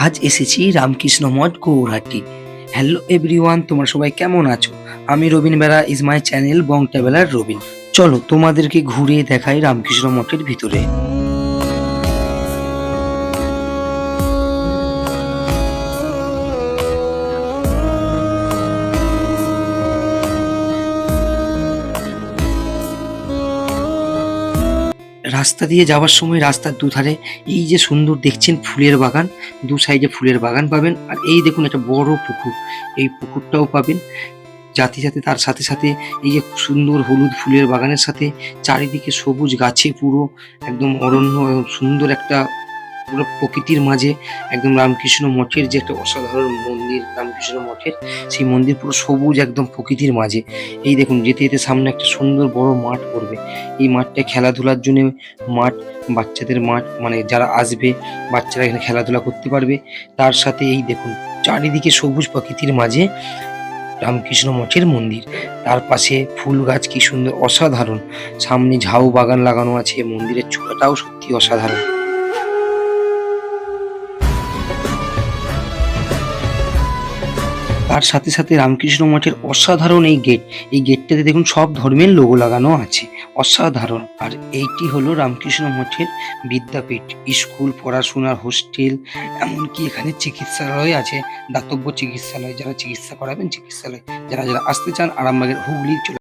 আজ এসেছি রামকৃষ্ণ মঠ Gourhati. Hello everyone, তোমরা সবাই কেমন আছো? আমি Robin Bera, is my channel Bong traveller Robin. চলো তোমাদেরকে ঘুরিয়ে দেখাই রামকৃষ্ণ মঠের ভিতরে। রাস্তা দিয়ে যাওয়ার সময় রাস্তার দুধারে এই যে সুন্দর দেখছেন ফুলের বাগান, দু সাইডে ফুলের বাগান পাবেন। আর এই দেখুন একটা বড় পুকুর, এই পুকুরটাও পাবেন। যাতে যাতে তার সাথে সাথে এই যে সুন্দর হলুদ ফুলের বাগানের সাথে চারিদিকে সবুজ গাছে পুরো একদম অরণ্য, সুন্দর একটা পুরো প্রকৃতির মাঝে একদম রামকৃষ্ণ মঠের যে একটা অসাধারণ মন্দির, রামকৃষ্ণ মঠের সেই মন্দির পুরো সবুজ একদম প্রকৃতির মাঝে। এই দেখুন যেতে যেতে সামনে একটা সুন্দর বড় মাঠ পড়বে। এই মাঠটা খেলাধুলার জন্য মাঠ, বাচ্চাদের মাঠ, মানে যারা আসবে বাচ্চারা এখানে খেলাধুলা করতে পারবে। তার সাথে এই দেখুন চারিদিকে সবুজ প্রকৃতির মাঝে রামকৃষ্ণ মঠের মন্দির, তার পাশে ফুল গাছ কি সুন্দর অসাধারণ, সামনে ঝাউ বাগান লাগানো আছে, মন্দিরের চূড়াটাও সত্যি অসাধারণ। তার সাথে সাথে রামকৃষ্ণ মঠের অসাধারণ এই গেট, এই গেটটাতে দেখুন সব ধর্মের লোগো লাগানো আছে, অসাধারণ। আর এইটি হলো রামকৃষ্ণ মঠের বিদ্যাপীঠ, স্কুল, পড়াশোনার হোস্টেল, এমনকি এখানে চিকিৎসালয় আছে, দাতব্য চিকিৎসালয়, যারা চিকিৎসা করাবেন চিকিৎসালয়, যারা যারা আসতে চান আরামবাগের হুগলি চলে